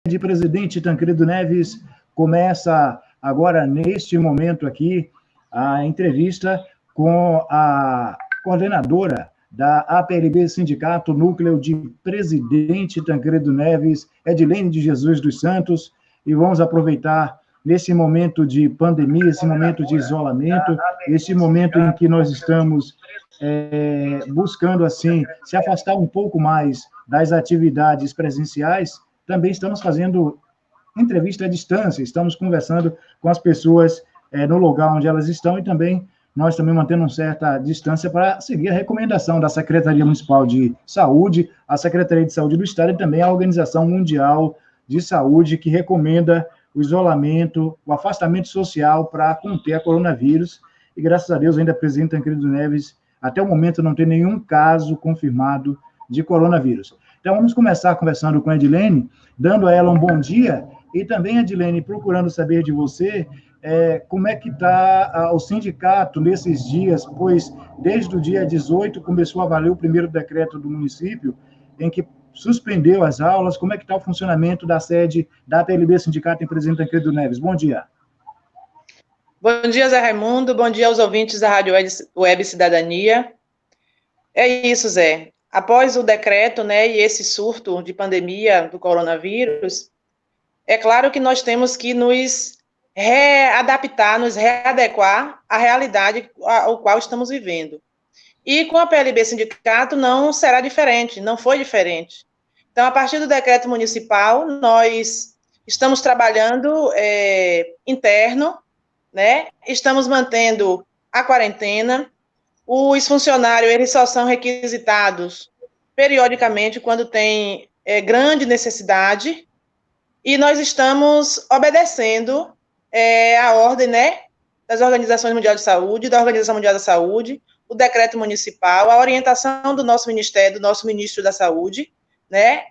de Presidente Tancredo Neves, começa agora, neste momento aqui, a entrevista com a coordenadora da APLB Sindicato Núcleo de Presidente Tancredo Neves, Edilene de Jesus dos Santos, e vamos aproveitar nesse momento de pandemia, esse momento de isolamento, esse momento em que nós estamos buscando, assim, se afastar um pouco mais das atividades presenciais, também estamos fazendo entrevista à distância, estamos conversando com as pessoas no lugar onde elas estão e também nós também mantendo uma certa distância para seguir a recomendação da Secretaria Municipal de Saúde, a Secretaria de Saúde do Estado e também a Organização Mundial de Saúde, que recomenda o isolamento, o afastamento social para conter a coronavírus. E graças a Deus, ainda o presidente Tancredo Neves, até o momento, não tem nenhum caso confirmado de coronavírus. Então, vamos começar conversando com a Edilene, dando a ela um bom dia, e também, Edilene, procurando saber de você como é que está o sindicato nesses dias, pois desde o dia 18 começou a valer o primeiro decreto do município, em que suspendeu as aulas. Como é que está o funcionamento da sede da APLB Sindicato em Presidente Tancredo Neves? Bom dia. Bom dia, Zé Raimundo. Bom dia aos ouvintes da Rádio Web Cidadania. É isso, Zé. Após o decreto, né, e esse surto de pandemia do coronavírus, é claro que nós temos que nos readaptar, nos readequar à realidade ao qual estamos vivendo. E com a PLB Sindicato não será diferente, não foi diferente. Então, a partir do decreto municipal, nós estamos trabalhando interno, né? Estamos mantendo a quarentena. Os funcionários, eles só são requisitados periodicamente quando tem grande necessidade, e nós estamos obedecendo a ordem, né, das Organizações Mundiais de Saúde, da Organização Mundial da Saúde, o decreto municipal, a orientação do nosso Ministério, do nosso Ministro da Saúde, né,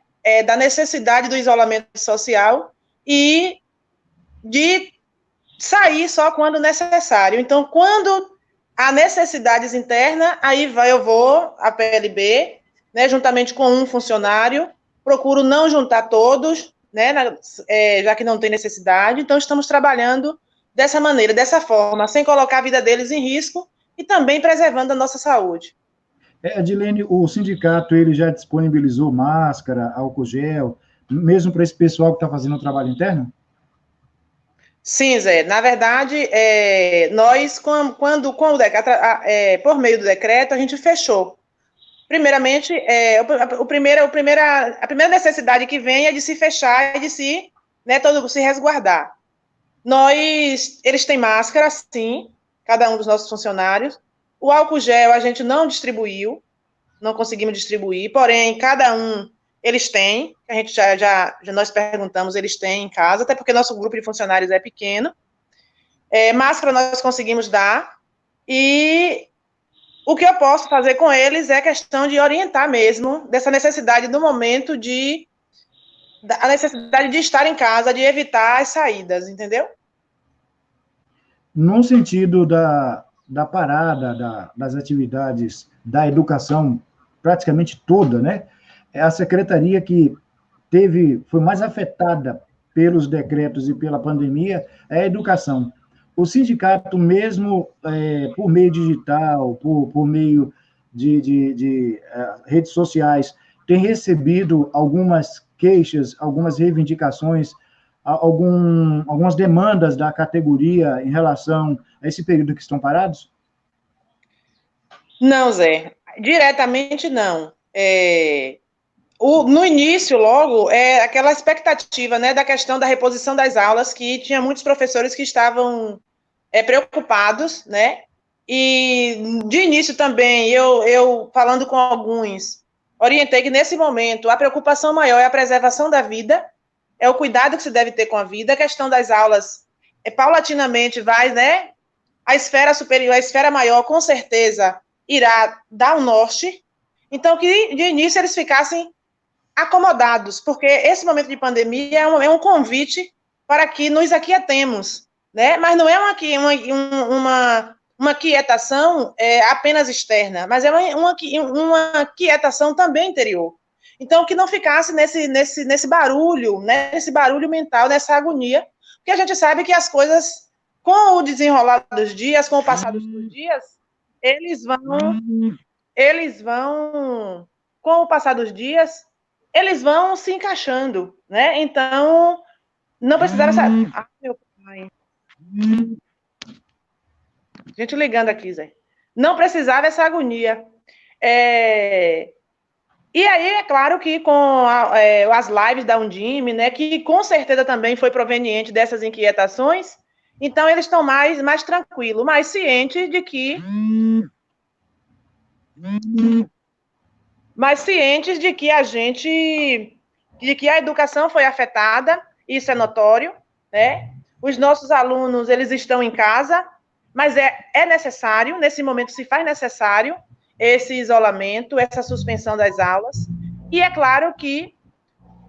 da necessidade do isolamento social e de sair só quando necessário. Então, quando há necessidades internas, aí eu vou à PLB, né, juntamente com um funcionário, procuro não juntar todos, né, já que não tem necessidade. Então, estamos trabalhando dessa maneira, dessa forma, sem colocar a vida deles em risco e também preservando a nossa saúde. Edilene, o sindicato ele já disponibilizou máscara, álcool gel, mesmo para esse pessoal que está fazendo o trabalho interno? Sim, Zé. Na verdade, nós, por meio do decreto, a gente fechou. Primeiramente, a primeira necessidade que vem é de se fechar e de se resguardar. Eles têm máscara, sim, cada um dos nossos funcionários. O álcool gel a gente não distribuiu, não conseguimos distribuir, porém, cada um eles têm, a gente já nós perguntamos, eles têm em casa, até porque nosso grupo de funcionários é pequeno. Máscara nós conseguimos dar, e o que eu posso fazer com eles é questão de orientar mesmo, dessa necessidade do momento a necessidade de estar em casa, de evitar as saídas, entendeu? No sentido da parada das atividades da educação, praticamente toda, né? É a secretaria que foi mais afetada pelos decretos e pela pandemia é a educação. O sindicato, mesmo por meio digital, por meio de redes sociais, tem recebido algumas queixas, algumas reivindicações, algumas demandas da categoria em relação a esse período que estão parados? Não, Zé, diretamente não. No início, logo, aquela expectativa, né, da questão da reposição das aulas, que tinha muitos professores que estavam preocupados, né, e de início também, eu falando com alguns, orientei que nesse momento a preocupação maior é a preservação da vida, é o cuidado que se deve ter com a vida, a questão das aulas paulatinamente vai, né, a esfera superior, a esfera maior, com certeza, irá dar um norte, então que de início eles ficassem acomodados, porque esse momento de pandemia é um convite para que nos aquietemos, né? Mas não é uma quietação apenas externa, mas é uma quietação também interior. Então, que não ficasse nesse barulho, né, nesse barulho mental, nessa agonia, porque a gente sabe que as coisas, com o desenrolar dos dias, com o passar dos dias, eles vão, com o passar dos dias, eles vão se encaixando, né? Então, não precisava saber. Ah, meu pai. Gente ligando aqui, Zé. Não precisava essa agonia. E aí, é claro que com as lives da Undime, né, que com certeza também foi proveniente dessas inquietações, então eles estão mais tranquilos, mais cientes de que a educação foi afetada, isso é notório, né? Os nossos alunos, eles estão em casa, mas é necessário, nesse momento se faz necessário esse isolamento, essa suspensão das aulas, e é claro que,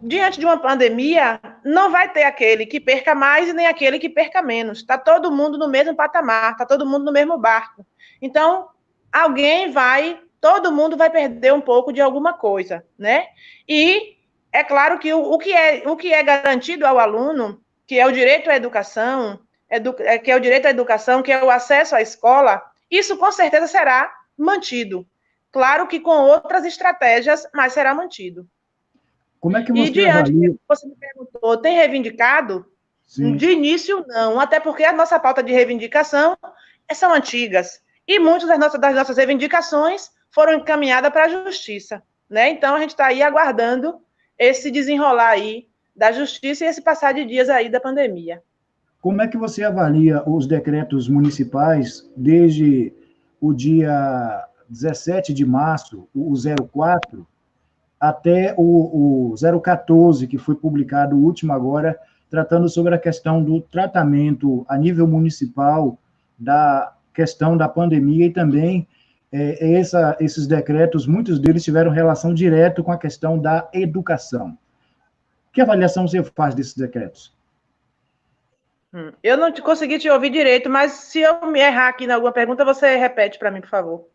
diante de uma pandemia, não vai ter aquele que perca mais e nem aquele que perca menos, está todo mundo no mesmo patamar, está todo mundo no mesmo barco, então, todo mundo vai perder um pouco de alguma coisa, né? E é claro que o que é garantido ao aluno, que é o direito à educação, que é o acesso à escola, isso com certeza será mantido. Claro que com outras estratégias, mas será mantido. Como é que você avalia? Do que você me perguntou, tem reivindicado? Sim. De início, não, até porque a nossa pauta de reivindicação são antigas, e muitas das nossas reivindicações foram encaminhadas para a justiça, né? Então, a gente está aí aguardando esse desenrolar aí da justiça e esse passar de dias aí da pandemia. Como é que você avalia os decretos municipais desde o dia 17 de março, o 04, até o 014, que foi publicado o último agora, tratando sobre a questão do tratamento a nível municipal da questão da pandemia e também esses decretos, muitos deles tiveram relação direta com a questão da educação. Que avaliação você faz desses decretos? Eu não consegui te ouvir direito, mas se eu me errar aqui em alguma pergunta, você repete para mim, por favor.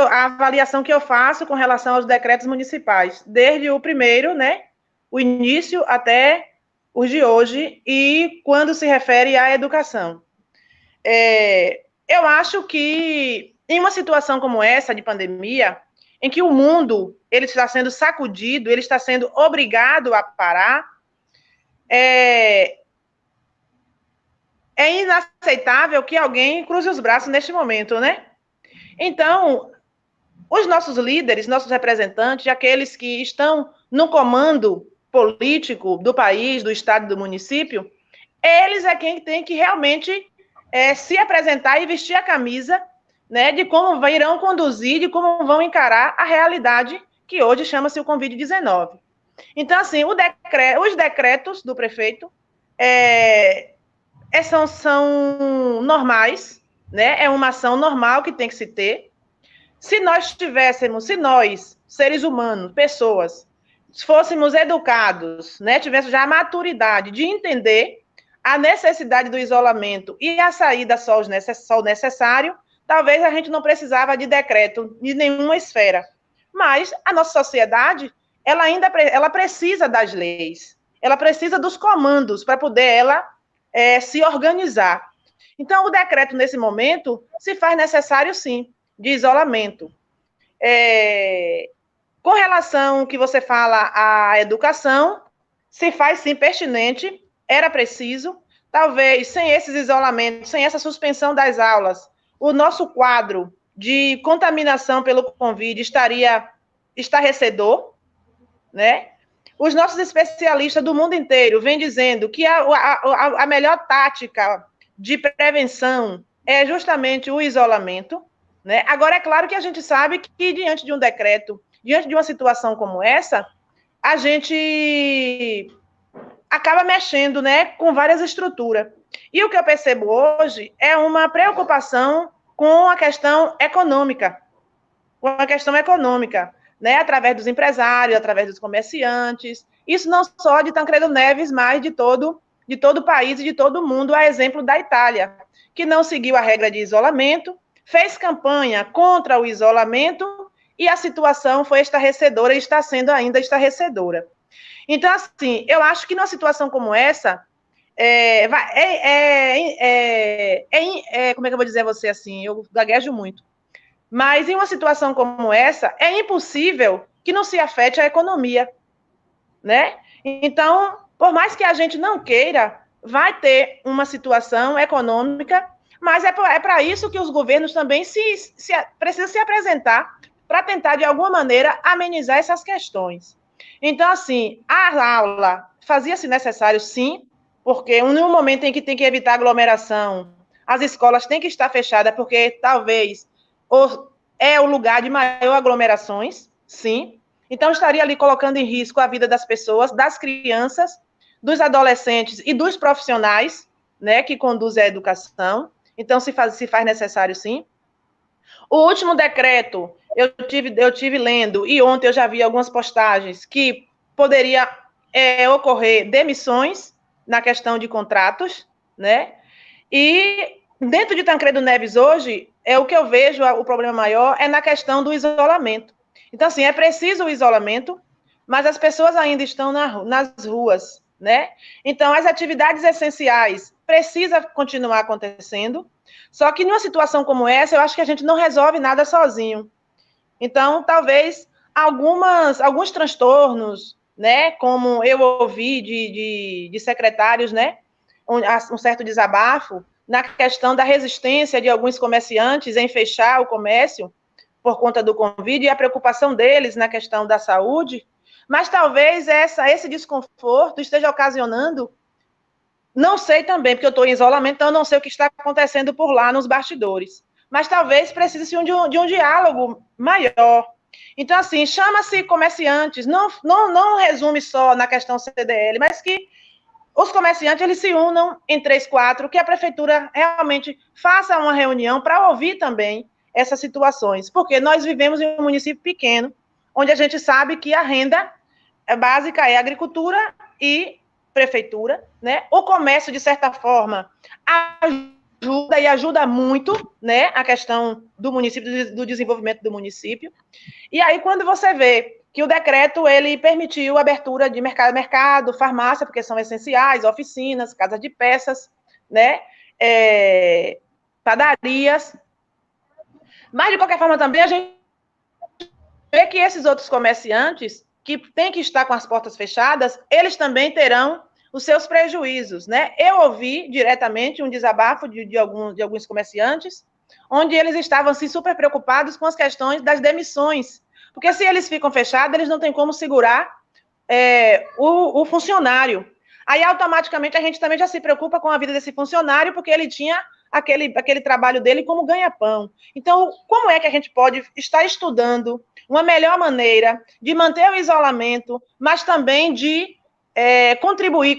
A avaliação que eu faço com relação aos decretos municipais, desde o primeiro, né, o início até os de hoje, e quando se refere à educação. Eu acho que, em uma situação como essa, de pandemia, em que o mundo ele está sendo sacudido, ele está sendo obrigado a parar, é inaceitável que alguém cruze os braços neste momento, né? Então, os nossos líderes, nossos representantes, aqueles que estão no comando político do país, do estado, do município, eles é quem tem que realmente se apresentar e vestir a camisa, né, de como irão conduzir, de como vão encarar a realidade que hoje chama-se o Covid-19. Então, assim, os decretos do prefeito são normais, né? É uma ação normal que tem que se ter. Se nós, seres humanos, pessoas, fôssemos educados, né? Tivéssemos já a maturidade de entender a necessidade do isolamento e a saída só o necessário, talvez a gente não precisava de decreto de nenhuma esfera. Mas a nossa sociedade, ela precisa das leis, ela precisa dos comandos para poder se organizar. Então, o decreto, nesse momento, se faz necessário, sim, de isolamento. Com relação ao que você fala à educação, se faz, sim, pertinente, era preciso, talvez, sem esses isolamentos, sem essa suspensão das aulas, o nosso quadro de contaminação pelo Covid estaria estarrecedor, né? Os nossos especialistas do mundo inteiro vêm dizendo que a melhor tática de prevenção é justamente o isolamento, né? Agora, é claro que a gente sabe que, diante de um decreto, diante de uma situação como essa, a gente acaba mexendo, né, com várias estruturas. E o que eu percebo hoje é uma preocupação com a questão econômica, né, através dos empresários, através dos comerciantes, isso não só de Tancredo Neves, mas de todo o país e de todo o mundo, a exemplo da Itália, que não seguiu a regra de isolamento, fez campanha contra o isolamento e a situação foi estarrecedora e está sendo ainda estarrecedora. Então, assim, eu acho que numa situação como essa, como é que eu vou dizer a você assim? Eu gaguejo muito. Mas em uma situação como essa, é impossível que não se afete a economia, né? Então, por mais que a gente não queira, vai ter uma situação econômica, mas é para isso que os governos também precisam se apresentar para tentar, de alguma maneira, amenizar essas questões. Então, assim, a aula fazia-se necessário, sim, porque no momento em que tem que evitar aglomeração, as escolas têm que estar fechadas, porque talvez é o lugar de maior aglomerações, sim. Então, estaria ali colocando em risco a vida das pessoas, das crianças, dos adolescentes e dos profissionais, né, que conduzem a educação. Então, se faz necessário, sim. O último decreto, eu tive lendo, e ontem eu já vi algumas postagens, que poderia ocorrer demissões na questão de contratos, né? E dentro de Tancredo Neves hoje, o que eu vejo, o problema maior é na questão do isolamento. Então, assim, é preciso o isolamento, mas as pessoas ainda estão nas ruas, né? Então, as atividades essenciais precisam continuar acontecendo, só que numa situação como essa, eu acho que a gente não resolve nada sozinho. Então, talvez alguns transtornos, né, como eu ouvi de secretários, né, um certo desabafo na questão da resistência de alguns comerciantes em fechar o comércio por conta do Covid e a preocupação deles na questão da saúde, mas talvez esse desconforto esteja ocasionando, não sei também, porque eu estou em isolamento, então eu não sei o que está acontecendo por lá nos bastidores, mas talvez precise de um diálogo maior. Então, assim, chama-se comerciantes, não resume só na questão CDL, mas que os comerciantes eles se unam em 3, 4, que a prefeitura realmente faça uma reunião para ouvir também essas situações, porque nós vivemos em um município pequeno, onde a gente sabe que a renda básica é agricultura e prefeitura, né? O comércio, de certa forma, ajuda e ajuda muito, né? A questão do município, do desenvolvimento do município. E aí, quando você vê que o decreto ele permitiu a abertura de mercado, farmácia, porque são essenciais, oficinas, casas de peças, né? Padarias. Mas, de qualquer forma, também a gente vê que esses outros comerciantes que têm que estar com as portas fechadas, eles também terão os seus prejuízos, né? Eu ouvi diretamente um desabafo de alguns comerciantes, onde eles estavam assim, super preocupados com as questões das demissões, porque se eles ficam fechados, eles não têm como segurar o funcionário. Aí, automaticamente, a gente também já se preocupa com a vida desse funcionário, porque ele tinha aquele trabalho dele como ganha-pão. Então, como é que a gente pode estar estudando uma melhor maneira de manter o isolamento, mas também de contribuir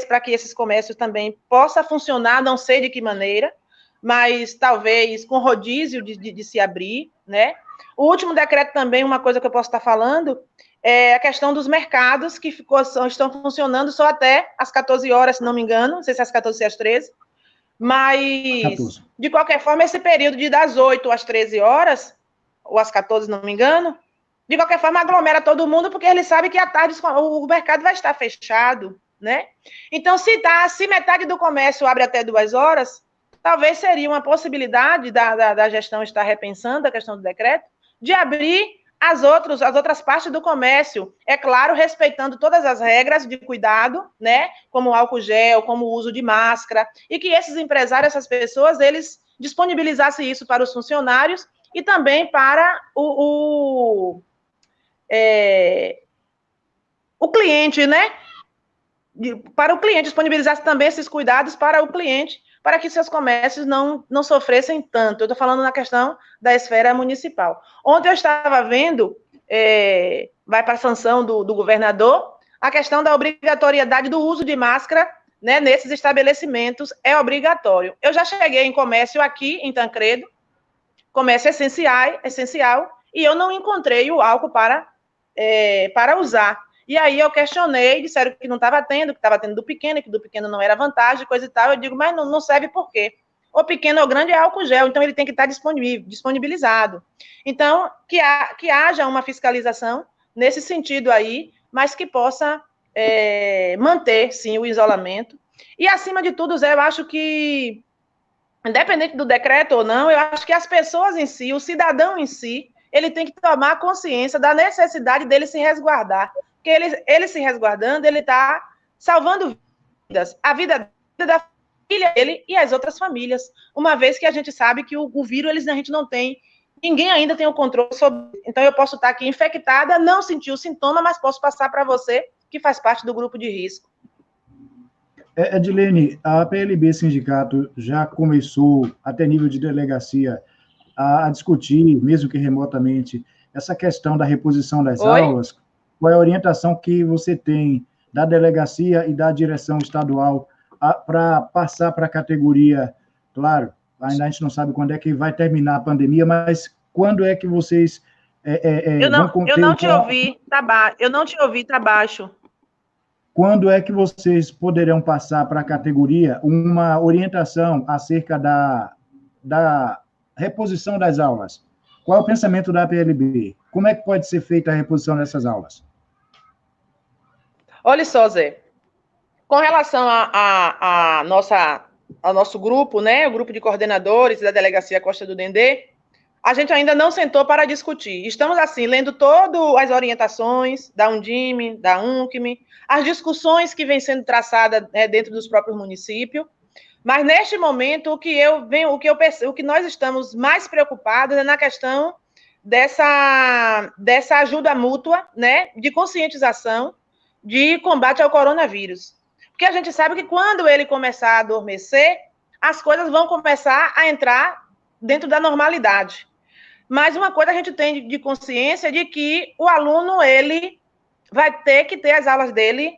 para que esses comércios também possam funcionar, não sei de que maneira, mas talvez com rodízio de se abrir, né? O último decreto também, uma coisa que eu posso estar falando, é a questão dos mercados, que estão funcionando só até às 14 horas, se não me engano, não sei se é às 14 ou às 13, mas, 14. De qualquer forma, esse período de das 8 às 13 horas, ou às 14, se não me engano, de qualquer forma, aglomera todo mundo, porque eles sabem que à tarde o mercado vai estar fechado, né? Então, se metade do comércio abre até 2 horas, talvez seria uma possibilidade da gestão estar repensando a questão do decreto, de abrir as outras partes do comércio, é claro, respeitando todas as regras de cuidado, né, como álcool gel, como o uso de máscara, e que esses empresários, essas pessoas, eles disponibilizassem isso para os funcionários e também para o cliente, né, para o cliente, disponibilizasse também esses cuidados para o cliente, para que seus comércios não sofressem tanto. Eu estou falando na questão da esfera municipal. Ontem eu estava vendo, vai para a sanção do governador, a questão da obrigatoriedade do uso de máscara, né, nesses estabelecimentos, é obrigatório. Eu já cheguei em comércio aqui, em Tancredo, comércio essencial, e eu não encontrei o álcool para usar. E aí eu questionei, disseram que não estava tendo, que estava tendo do pequeno, que do pequeno não era vantagem, coisa e tal. Eu digo, mas não serve por quê? ou pequeno ou grande, é álcool gel, então ele tem que estar disponibilizado. Então, que haja uma fiscalização nesse sentido aí, mas que possa manter, sim, o isolamento. E, acima de tudo, Zé, eu acho que, independente do decreto ou não, eu acho que as pessoas em si, o cidadão em si, ele tem que tomar consciência da necessidade dele se resguardar. Porque ele se resguardando, ele está salvando vidas, a vida da família dele e as outras famílias, uma vez que a gente sabe que o vírus a gente não tem, ninguém ainda tem o controle sobre. Então, eu posso estar aqui infectada, não sentir o sintoma, mas posso passar para você, que faz parte do grupo de risco. Edilene, a PLB Sindicato já começou, até nível de delegacia, a discutir, mesmo que remotamente, essa questão da reposição das aulas. Qual é a orientação que você tem da delegacia e da direção estadual para passar para a categoria? Claro, ainda a gente não sabe quando é que vai terminar a pandemia, mas quando é que vocês vão conter... Eu não te ouvi, tá baixo. Quando é que vocês poderão passar para a categoria uma orientação acerca da reposição das aulas? Qual é o pensamento da PLB? Como é que pode ser feita a reposição dessas aulas? Olha só, Zé, com relação ao nosso grupo, né, o grupo de coordenadores da Delegacia Costa do Dendê, a gente ainda não sentou para discutir. Estamos, assim, lendo todas as orientações da Undime, da UNCM, as discussões que vêm sendo traçadas dentro dos próprios municípios, mas, neste momento, o que nós estamos mais preocupados é na questão dessa ajuda mútua, né, de conscientização, de combate ao coronavírus. Porque a gente sabe que quando ele começar a adormecer, as coisas vão começar a entrar dentro da normalidade. Mas uma coisa a gente tem de consciência de que o aluno, ele vai ter que ter as aulas dele,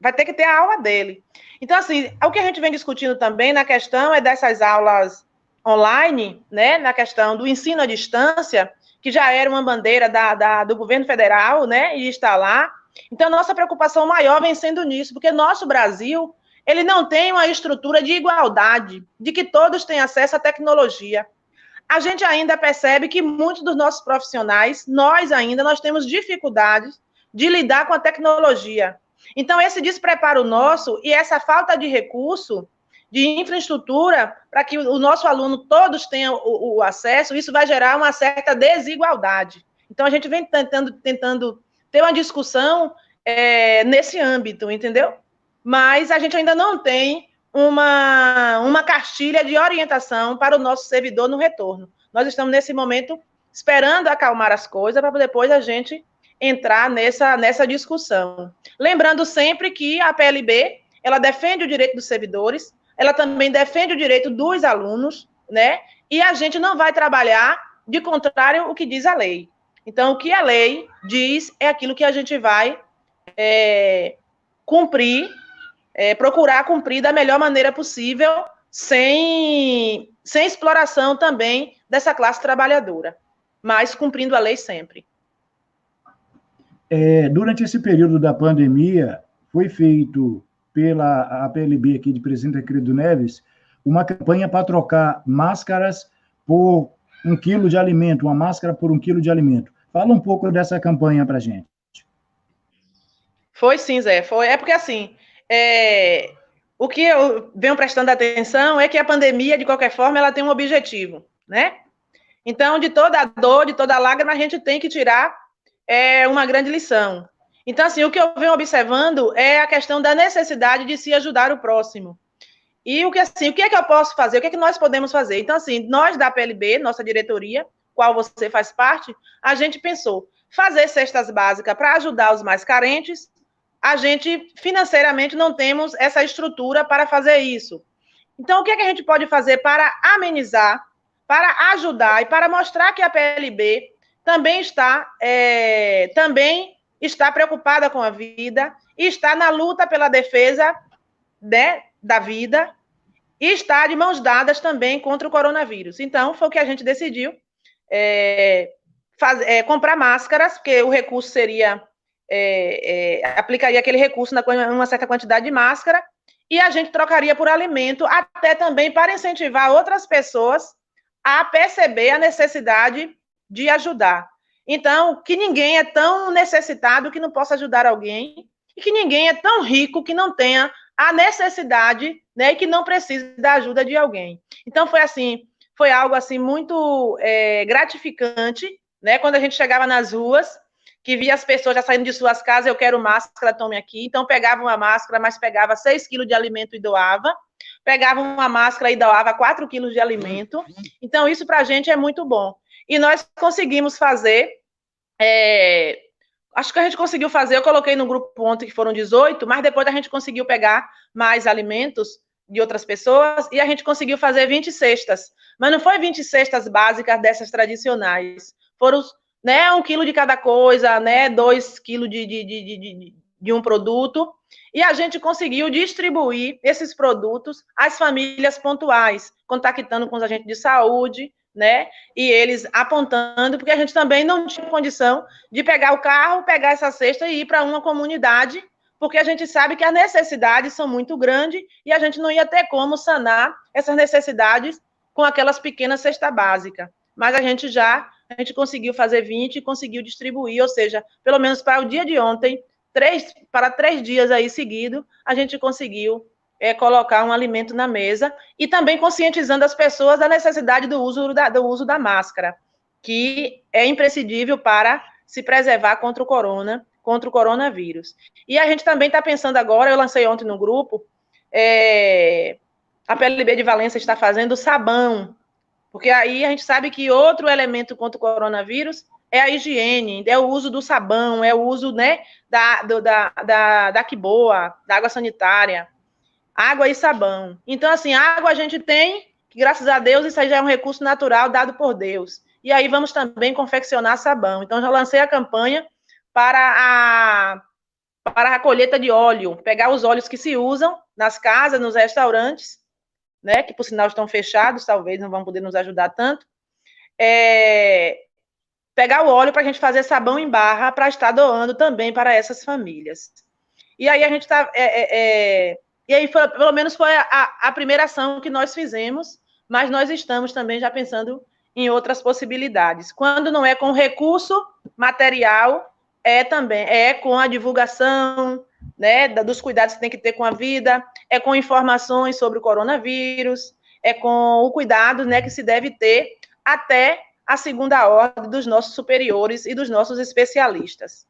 vai ter que ter a aula dele. Então, assim, o que a gente vem discutindo também na questão dessas aulas online, né, na questão do ensino à distância, que já era uma bandeira do governo federal, né, e está lá. Então, nossa preocupação maior vem sendo nisso, porque nosso Brasil, ele não tem uma estrutura de igualdade, de que todos têm acesso à tecnologia. A gente ainda percebe que muitos dos nossos profissionais, nós temos dificuldades de lidar com a tecnologia. Então, esse despreparo nosso e essa falta de recurso, de infraestrutura, para que o nosso aluno todos tenham o acesso, isso vai gerar uma certa desigualdade. Então, a gente vem tentando ter uma discussão nesse âmbito, entendeu? Mas a gente ainda não tem uma cartilha de orientação para o nosso servidor no retorno. Nós estamos, nesse momento, esperando acalmar as coisas para depois a gente entrar nessa discussão. Lembrando sempre que a PLB, ela defende o direito dos servidores, ela também defende o direito dos alunos, né? E a gente não vai trabalhar de contrário ao que diz a lei. Então, o que a lei diz é aquilo que a gente vai cumprir, procurar cumprir da melhor maneira possível, sem exploração também dessa classe trabalhadora, mas cumprindo a lei sempre. Durante esse período da pandemia, foi feito pela PLB aqui de Presidente Tancredo Neves uma campanha para trocar máscaras por 1 quilo de alimento, uma máscara por 1 quilo de alimento. Fala um pouco dessa campanha para a gente. Foi sim, Zé. Foi. Porque, assim, o que eu venho prestando atenção é que a pandemia, de qualquer forma, ela tem um objetivo, né? Então, de toda a dor, de toda a lágrima, a gente tem que tirar uma grande lição. Então, assim, o que eu venho observando é a questão da necessidade de se ajudar o próximo. E o que é que eu posso fazer? O que é que nós podemos fazer? Então, assim, nós da PLB, nossa diretoria, qual você faz parte, a gente pensou fazer cestas básicas para ajudar os mais carentes. A gente, financeiramente, não temos essa estrutura para fazer isso. Então, o que é que a gente pode fazer para amenizar, para ajudar e para mostrar que a PLB também está preocupada com a vida, e está na luta pela defesa, né, da vida, e está de mãos dadas também contra o coronavírus. Então, foi o que a gente decidiu, comprar máscaras, porque o recurso seria, aplicaria aquele recurso numa certa quantidade de máscara, e a gente trocaria por alimento, até também para incentivar outras pessoas a perceber a necessidade de ajudar. Então, que ninguém é tão necessitado que não possa ajudar alguém, e que ninguém é tão rico que não tenha a necessidade, né, e que não precise da ajuda de alguém. Então, foi algo assim muito gratificante, né, quando a gente chegava nas ruas, que via as pessoas já saindo de suas casas, eu quero máscara, tome aqui. Então, pegava uma máscara, mas pegava 6 quilos de alimento e doava. Pegava uma máscara e doava 4 quilos de alimento. Então, isso para a gente é muito bom. E nós conseguimos fazer, acho que a gente conseguiu fazer, eu coloquei no grupo ontem que foram 18, mas depois a gente conseguiu pegar mais alimentos de outras pessoas e a gente conseguiu fazer 20 cestas. Mas não foi 20 cestas básicas dessas tradicionais. Foram, né, 1 quilo de cada coisa, né, 2 quilos de um produto. E a gente conseguiu distribuir esses produtos às famílias pontuais, contactando com os agentes de saúde, né? E eles apontando, porque a gente também não tinha condição de pegar o carro, pegar essa cesta e ir para uma comunidade, porque a gente sabe que as necessidades são muito grandes e a gente não ia ter como sanar essas necessidades com aquelas pequenas cestas básicas. Mas a gente conseguiu fazer 20 e conseguiu distribuir, ou seja, pelo menos para o dia de ontem, para 3 dias aí seguidos, a gente conseguiu colocar um alimento na mesa e também conscientizando as pessoas da necessidade do uso da máscara, que é imprescindível para se preservar contra o coronavírus. E a gente também está pensando agora, eu lancei ontem no grupo, a PLB de Valença está fazendo sabão, porque aí a gente sabe que outro elemento contra o coronavírus é a higiene, é o uso do sabão, é o uso, né, da Quiboa, da água sanitária, água e sabão. Então, assim, água a gente tem, que graças a Deus isso aí já é um recurso natural dado por Deus. E aí vamos também confeccionar sabão. Então, já lancei a campanha para a colheita de óleo, pegar os óleos que se usam nas casas, nos restaurantes, né, que por sinal estão fechados, talvez não vão poder nos ajudar tanto, pegar o óleo para a gente fazer sabão em barra para estar doando também para essas famílias. E aí a gente está... e aí, pelo menos, foi a primeira ação que nós fizemos, mas nós estamos também já pensando em outras possibilidades. Quando não é com recurso material, também com a divulgação, né, dos cuidados que tem que ter com a vida, com informações sobre o coronavírus, com o cuidado, né, que se deve ter até a segunda ordem dos nossos superiores e dos nossos especialistas.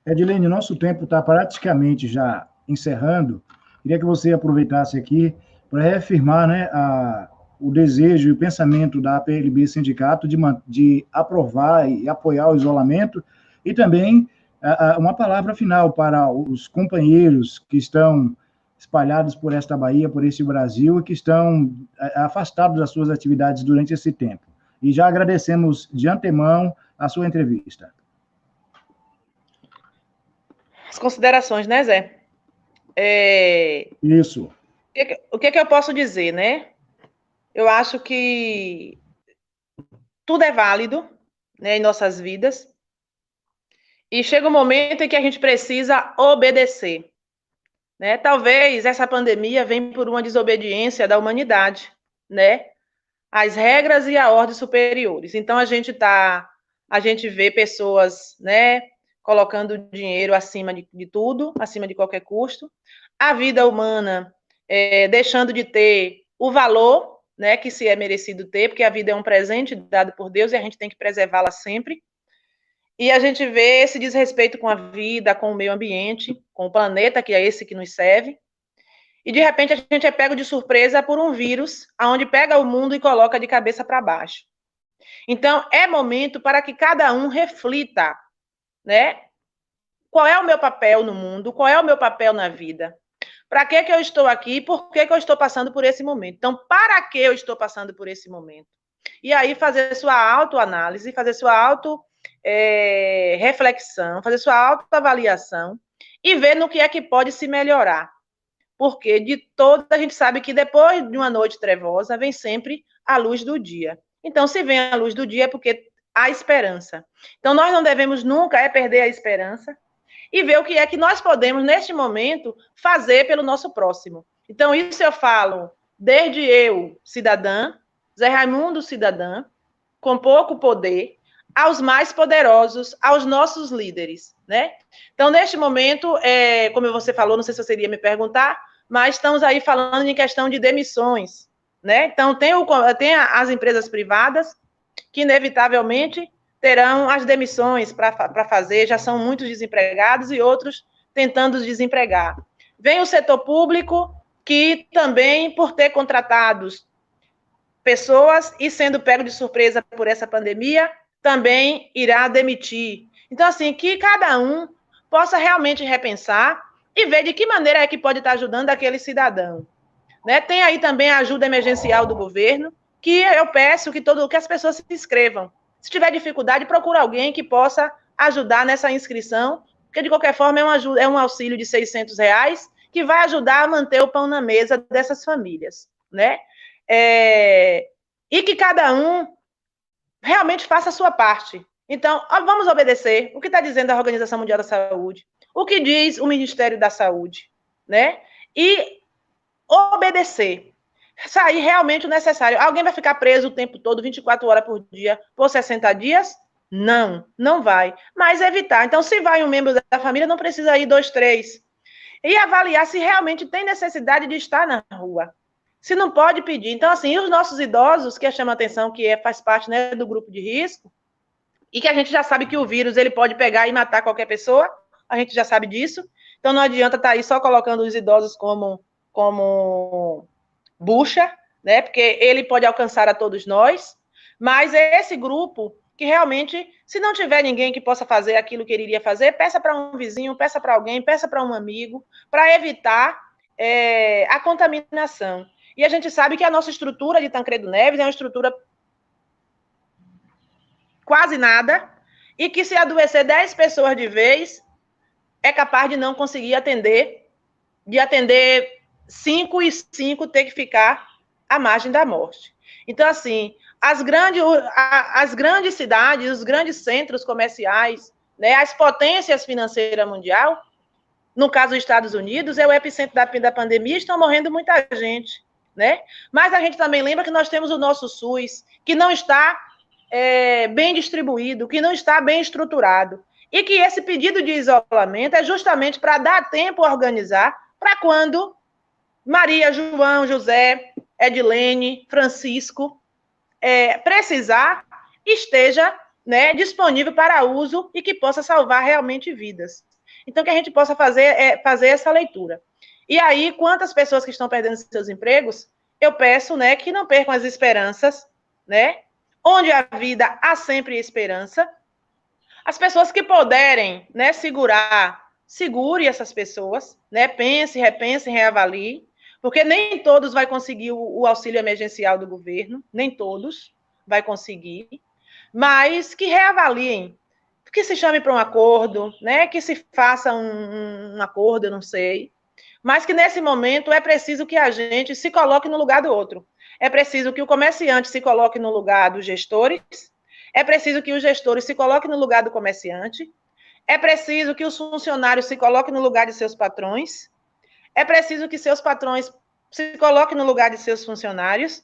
Edilene, nosso tempo está praticamente já encerrando. Queria que você aproveitasse aqui para reafirmar, né, o desejo e o pensamento da APLB Sindicato de aprovar e apoiar o isolamento e também uma palavra final para os companheiros que estão espalhados por esta Bahia, por este Brasil, e que estão afastados das suas atividades durante esse tempo. E já agradecemos de antemão a sua entrevista. As considerações, né, Zé? Isso. O que eu posso dizer, né? Eu acho que tudo é válido, né, em nossas vidas, e chega um momento em que a gente precisa obedecer, né? Talvez essa pandemia venha por uma desobediência da humanidade, né? As regras e a ordem superiores. Então a gente vê pessoas, né, colocando dinheiro acima de tudo, acima de qualquer custo, a vida humana deixando de ter o valor, né, que se é merecido ter, porque a vida é um presente dado por Deus e a gente tem que preservá-la sempre. E a gente vê esse desrespeito com a vida, com o meio ambiente, com o planeta, que é esse que nos serve. E, de repente, a gente é pego de surpresa por um vírus, onde pega o mundo e coloca de cabeça para baixo. Então, é momento para que cada um reflita, né? Qual é o meu papel no mundo? Qual é o meu papel na vida? Para que eu estou aqui? Por que eu estou passando por esse momento? Então, para que eu estou passando por esse momento? E aí, fazer sua autoanálise, fazer sua reflexão, fazer sua autoavaliação e ver no que é que pode se melhorar. Porque a gente sabe que depois de uma noite trevosa vem sempre a luz do dia. Então, se vem a luz do dia é porque há esperança. Então, nós não devemos nunca perder a esperança e ver o que é que nós podemos, neste momento, fazer pelo nosso próximo. Então, isso eu falo desde eu, cidadã, Zé Raimundo, cidadã, com pouco poder, aos mais poderosos, aos nossos líderes, né? Então, neste momento, como você falou, não sei se você iria me perguntar, mas estamos aí falando em questão de demissões, né? Então, tem as empresas privadas que, inevitavelmente, terão as demissões para fazer, já são muitos desempregados e outros tentando desempregar. Vem o setor público, que também, por ter contratados pessoas e sendo pego de surpresa por essa pandemia, também irá demitir. Então, assim, que cada um possa realmente repensar e ver de que maneira é que pode estar ajudando aquele cidadão. Né? Tem aí também a ajuda emergencial do governo, que eu peço que as pessoas se inscrevam. Se tiver dificuldade, procura alguém que possa ajudar nessa inscrição, porque, de qualquer forma, é um auxílio de R$600 que vai ajudar a manter o pão na mesa dessas famílias. Né? E que cada um realmente faça a sua parte. Então, vamos obedecer o que está dizendo a Organização Mundial da Saúde, o que diz o Ministério da Saúde, né? E obedecer. Sair realmente o necessário. Alguém vai ficar preso o tempo todo, 24 horas por dia, por 60 dias? Não, não vai. Mas evitar. Então, se vai um membro da família, não precisa ir 2, 3. E avaliar se realmente tem necessidade de estar na rua. Se não pode pedir. Então, assim, os nossos idosos, que chama atenção, que faz parte, né, do grupo de risco, e que a gente já sabe que o vírus ele pode pegar e matar qualquer pessoa, a gente já sabe disso. Então, não adianta estar aí só colocando os idosos como bucha, né, porque ele pode alcançar a todos nós, mas é esse grupo que realmente, se não tiver ninguém que possa fazer aquilo que ele iria fazer, peça para um vizinho, peça para alguém, peça para um amigo, para evitar a contaminação. E a gente sabe que a nossa estrutura de Tancredo Neves é uma estrutura quase nada, e que se adoecer 10 pessoas de vez, é capaz de não conseguir atender 5 e 5 ter que ficar à margem da morte. Então, assim, as grandes cidades, os grandes centros comerciais, né, as potências financeiras mundial, no caso dos Estados Unidos, é o epicentro da pandemia, estão morrendo muita gente, né? Mas a gente também lembra que nós temos o nosso SUS, que não está bem distribuído, que não está bem estruturado, e que esse pedido de isolamento é justamente para dar tempo a organizar, para quando Maria, João, José, Edilene, Francisco precisar, esteja, né, disponível para uso e que possa salvar realmente vidas. Então, que a gente possa fazer essa leitura. E aí, quantas pessoas que estão perdendo seus empregos, eu peço, né, que não percam as esperanças, né? Onde a vida há sempre esperança. As pessoas que puderem, né, segure essas pessoas, né? Pense, repense, reavalie, porque nem todos vai conseguir o auxílio emergencial do governo, nem todos vai conseguir, mas que reavaliem, que se chame para um acordo, né? Que se faça um acordo, eu não sei, mas que nesse momento é preciso que a gente se coloque no lugar do outro. É preciso que o comerciante se coloque no lugar dos gestores, é preciso que os gestores se coloquem no lugar do comerciante, é preciso que os funcionários se coloquem no lugar de seus patrões, é preciso que seus patrões se coloquem no lugar de seus funcionários,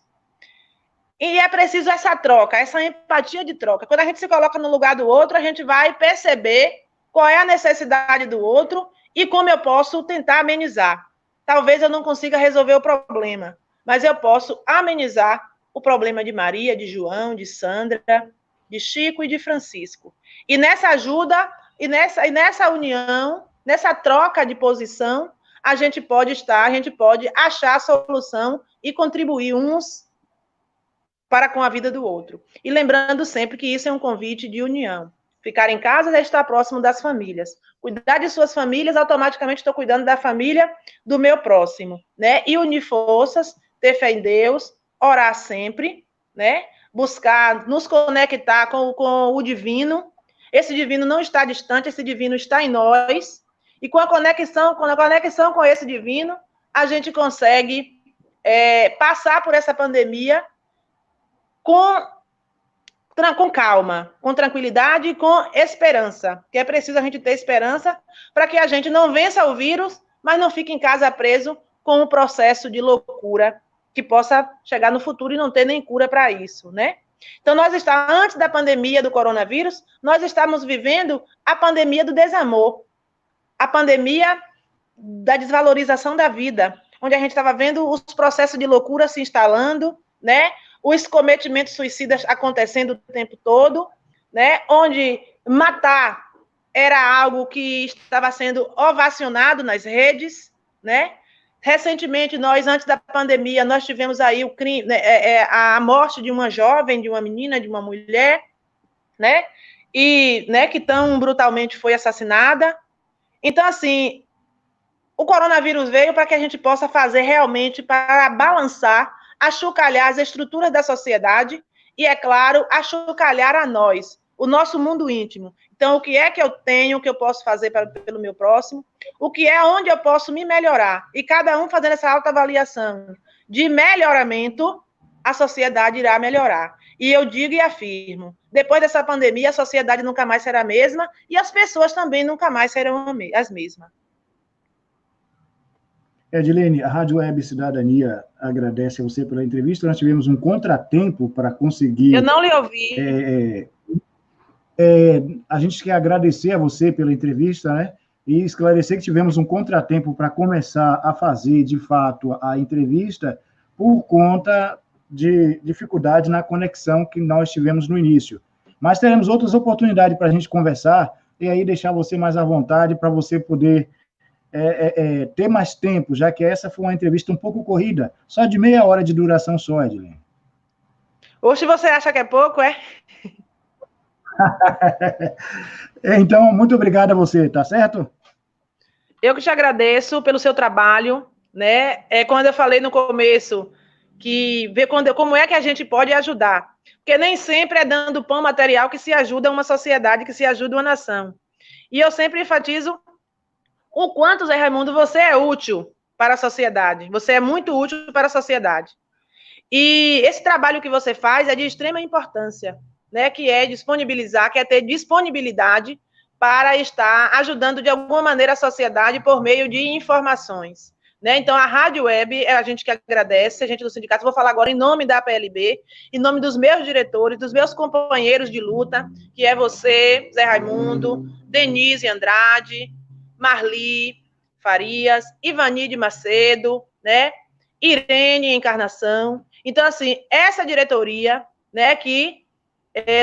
e é preciso essa troca, essa empatia de troca. Quando a gente se coloca no lugar do outro, a gente vai perceber qual é a necessidade do outro e como eu posso tentar amenizar. Talvez eu não consiga resolver o problema, mas eu posso amenizar o problema de Maria, de João, de Sandra, de Chico e de Francisco. E nessa ajuda, e nessa união, nessa troca de posição, a gente pode achar a solução e contribuir uns para com a vida do outro. E lembrando sempre que isso é um convite de união. Ficar em casa é estar próximo das famílias. Cuidar de suas famílias, automaticamente estou cuidando da família do meu próximo, né? E unir forças, ter fé em Deus, orar sempre, né? Buscar nos conectar com o divino. Esse divino não está distante, esse divino está em nós. E com a conexão com esse divino, a gente consegue passar por essa pandemia com com calma, com tranquilidade e com esperança, que é preciso a gente ter esperança para que a gente não vença o vírus, mas não fique em casa preso com um processo de loucura que possa chegar no futuro e não ter nem cura para isso, né? Então, antes da pandemia do coronavírus, nós estamos vivendo a pandemia do desamor, a pandemia da desvalorização da vida, onde a gente estava vendo os processos de loucura se instalando, né? Os cometimentos suicidas acontecendo o tempo todo, né? Onde matar era algo que estava sendo ovacionado nas redes, né? Recentemente, antes da pandemia, nós tivemos aí o crime, a morte de uma jovem, de uma menina, de uma mulher, né? E, né, que tão brutalmente foi assassinada. Então, assim, o coronavírus veio para que a gente possa fazer realmente para balançar, achucalhar as estruturas da sociedade e, é claro, achucalhar a nós, o nosso mundo íntimo. Então, o que é que eu tenho, o que eu posso fazer pelo meu próximo, o que é onde eu posso me melhorar. E cada um fazendo essa autoavaliação de melhoramento, a sociedade irá melhorar. E eu digo e afirmo, depois dessa pandemia, a sociedade nunca mais será a mesma e as pessoas também nunca mais serão as mesmas. Edilene, a Rádio Web Cidadania agradece a você pela entrevista. Nós tivemos um contratempo para conseguir... Eu não lhe ouvi. A gente quer agradecer a você pela entrevista, né? E esclarecer que tivemos um contratempo para começar a fazer, de fato, a entrevista por conta de dificuldade na conexão que nós tivemos no início. Mas teremos outras oportunidades para a gente conversar e aí deixar você mais à vontade para você poder ter mais tempo, já que essa foi uma entrevista um pouco corrida, só de meia hora de duração só, Edilene. Hoje você acha que é pouco, é? Então, muito obrigado a você, tá certo? Eu que te agradeço pelo seu trabalho, né? Quando eu falei no começo que ver como é que a gente pode ajudar, porque nem sempre é dando pão material que se ajuda uma sociedade, que se ajuda uma nação. E eu sempre enfatizo o quanto, Zé Raimundo, você é útil para a sociedade. Você é muito útil para a sociedade. E esse trabalho que você faz é de extrema importância, né? Que é disponibilizar, que é ter disponibilidade para estar ajudando de alguma maneira a sociedade por meio de informações. Né? Então, a Rádio Web, é a gente que agradece, a gente do sindicato, vou falar agora em nome da PLB, em nome dos meus diretores, dos meus companheiros de luta, que é você, Zé Raimundo, Denise Andrade, Marli Farias, Ivanide Macedo, né? Irene Encarnação. Então, assim, essa diretoria, né, que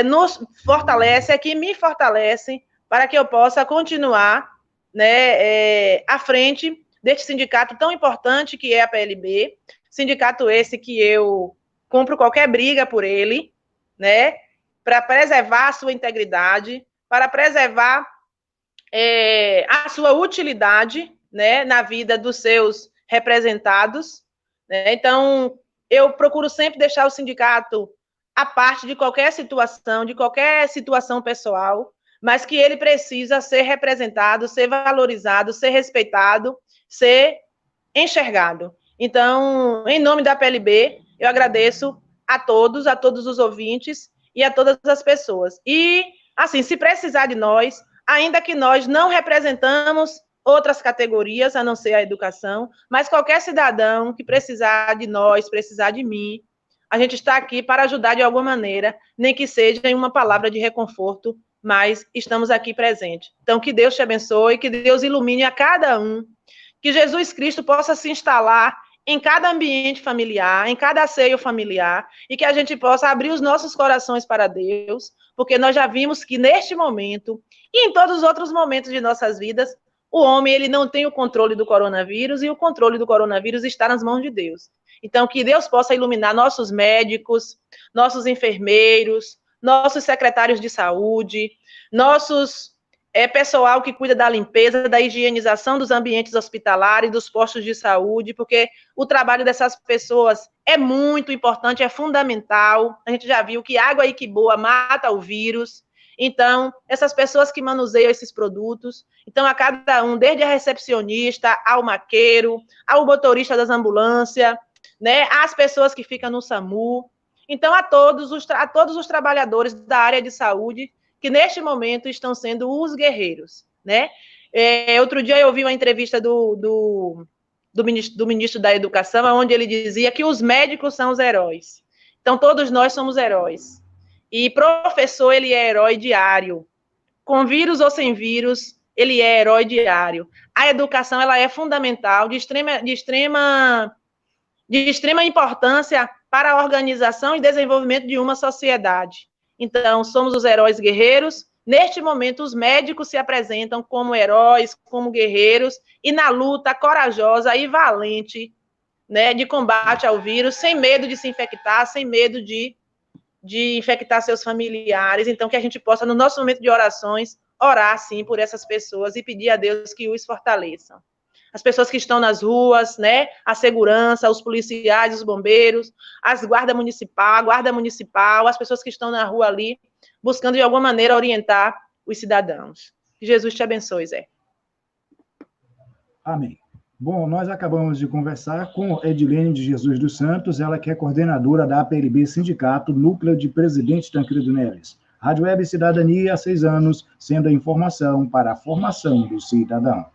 nos fortalece, que me fortalece para que eu possa continuar, né, à frente deste sindicato tão importante que é a PLB, sindicato esse que eu compro qualquer briga por ele, né, para preservar a sua integridade, para preservar a sua utilidade, né, na vida dos seus representados, né? Então, eu procuro sempre deixar o sindicato à parte de qualquer situação pessoal, mas que ele precisa ser representado, ser valorizado, ser respeitado, ser enxergado. Então, em nome da PLB, eu agradeço a todos os ouvintes e a todas as pessoas. E, assim, se precisar de nós, ainda que nós não representamos outras categorias, a não ser a educação, mas qualquer cidadão que precisar de nós, precisar de mim, a gente está aqui para ajudar de alguma maneira, nem que seja em uma palavra de reconforto, mas estamos aqui presentes. Então, que Deus te abençoe, que Deus ilumine a cada um, que Jesus Cristo possa se instalar em cada ambiente familiar, em cada seio familiar, e que a gente possa abrir os nossos corações para Deus, porque nós já vimos que neste momento, e em todos os outros momentos de nossas vidas, o homem ele não tem o controle do coronavírus, e o controle do coronavírus está nas mãos de Deus. Então, que Deus possa iluminar nossos médicos, nossos enfermeiros, nossos secretários de saúde, nossos pessoal que cuida da limpeza, da higienização dos ambientes hospitalares, dos postos de saúde, porque o trabalho dessas pessoas é muito importante, é fundamental. A gente já viu que água aí que boa mata o vírus. Então, essas pessoas que manuseiam esses produtos, então a cada um, desde a recepcionista, ao maqueiro, ao motorista das ambulâncias, né, as pessoas que ficam no SAMU, Então, a todos os trabalhadores da área de saúde que, neste momento, estão sendo os guerreiros, né? Outro dia eu ouvi uma entrevista do ministro da Educação, onde ele dizia que os médicos são os heróis. Então, todos nós somos heróis. E professor, ele é herói diário. Com vírus ou sem vírus, ele é herói diário. A educação, ela é fundamental, de extrema importância para a organização e desenvolvimento de uma sociedade. Então, somos os heróis guerreiros. Neste momento, os médicos se apresentam como heróis, como guerreiros, e na luta corajosa e valente, né, de combate ao vírus, sem medo de se infectar, sem medo de infectar seus familiares. Então, que a gente possa, no nosso momento de orações, orar, sim, por essas pessoas e pedir a Deus que os fortaleçam. As pessoas que estão nas ruas, né, a segurança, os policiais, os bombeiros, a guarda municipal, as pessoas que estão na rua ali, buscando de alguma maneira orientar os cidadãos. Que Jesus te abençoe, Zé. Amém. Bom, nós acabamos de conversar com Edilene de Jesus dos Santos, ela que é coordenadora da APLB Sindicato, Núcleo de Presidente Tancredo Neves. Rádio Web Cidadania há 6 anos, sendo a informação para a formação do cidadão.